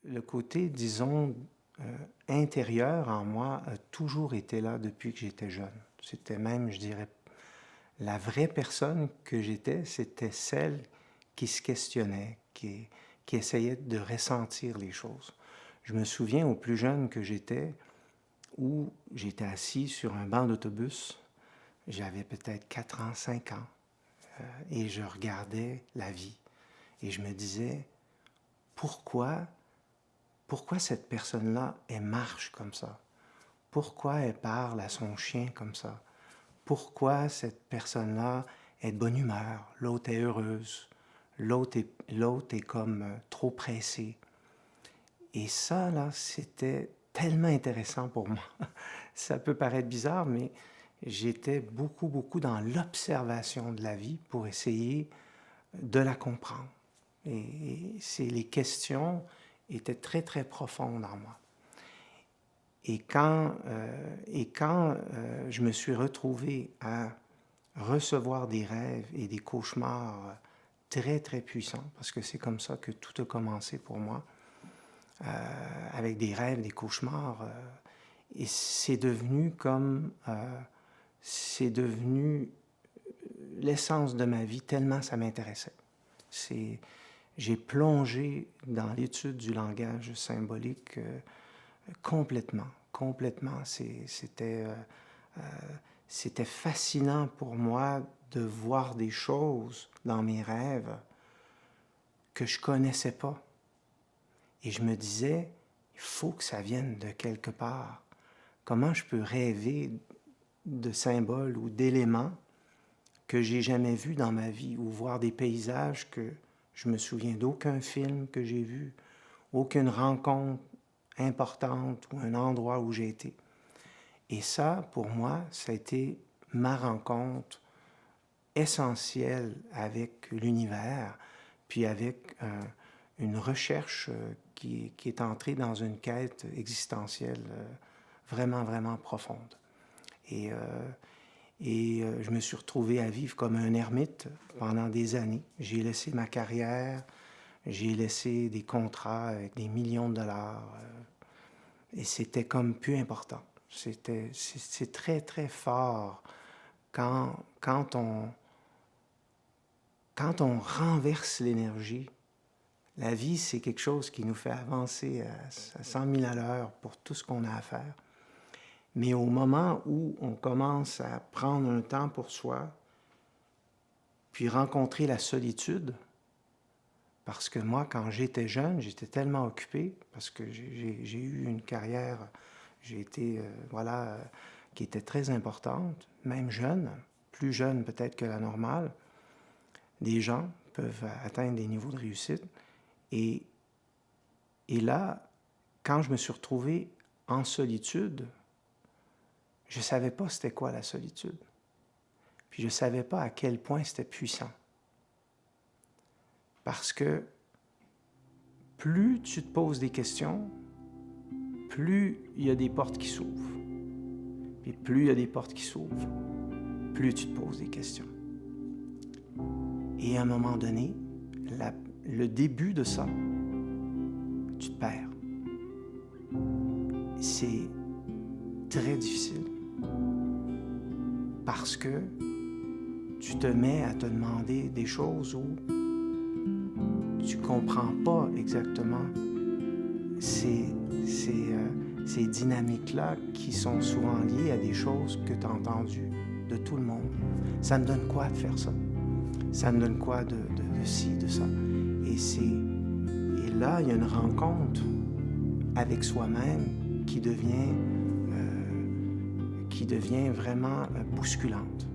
le côté, disons, intérieur en moi a toujours été là depuis que j'étais jeune. C'était même, je dirais, la vraie personne que j'étais, c'était celle qui se questionnait, qui essayait de ressentir les choses. Je me souviens au plus jeune que j'étais, où j'étais assis sur un banc d'autobus, j'avais peut-être 4 ans, 5 ans, et je regardais la vie. Et je me disais, pourquoi cette personne-là, elle marche comme ça? Pourquoi elle parle à son chien comme ça? Pourquoi cette personne-là est de bonne humeur, l'autre est heureuse, l'autre est comme trop pressée. Et ça, là, c'était tellement intéressant pour moi. Ça peut paraître bizarre, mais j'étais beaucoup, beaucoup dans l'observation de la vie pour essayer de la comprendre. Et les questions étaient très, très profondes en moi. Et quand je me suis retrouvé à recevoir des rêves et des cauchemars très, très puissants, parce que c'est comme ça que tout a commencé pour moi, avec des rêves, des cauchemars, et c'est devenu l'essence de ma vie, tellement ça m'intéressait. J'ai plongé dans l'étude du langage symbolique complètement. C'était fascinant pour moi de voir des choses dans mes rêves que je connaissais pas. Et je me disais, il faut que ça vienne de quelque part. Comment je peux rêver de symboles ou d'éléments que j'ai jamais vus dans ma vie, ou voir des paysages que je me souviens d'aucun film que j'ai vu, aucune rencontre importante ou un endroit où j'ai été. Et ça, pour moi, ça a été ma rencontre essentielle avec l'univers, puis avec une recherche qui est entrée dans une quête existentielle vraiment, vraiment profonde. Et je me suis retrouvé à vivre comme un ermite pendant des années. J'ai laissé ma carrière, j'ai laissé des contrats avec des millions de dollars, et c'était comme plus important. C'est très, très fort quand on renverse l'énergie. La vie, c'est quelque chose qui nous fait avancer à 100 000 à l'heure pour tout ce qu'on a à faire. Mais au moment où on commence à prendre un temps pour soi, puis rencontrer la solitude, parce que moi, quand j'étais jeune, j'étais tellement occupé, parce que j'ai eu une carrière, j'ai été, qui était très importante, même jeune, plus jeune peut-être que la normale. Des gens peuvent atteindre des niveaux de réussite. Et là, quand je me suis retrouvé en solitude, je ne savais pas c'était quoi la solitude. Puis je ne savais pas à quel point c'était puissant. Parce que plus tu te poses des questions, plus il y a des portes qui s'ouvrent. Puis plus il y a des portes qui s'ouvrent, plus tu te poses des questions. Et à un moment donné, le début de ça, tu te perds. C'est très difficile. Parce que tu te mets à te demander des choses où tu comprends pas exactement ces dynamiques-là qui sont souvent liées à des choses que tu as entendues de tout le monde. Ça me donne quoi de faire ça? Ça me donne quoi de ci, de ça? Et là, il y a une rencontre avec soi-même qui devient vraiment bousculante.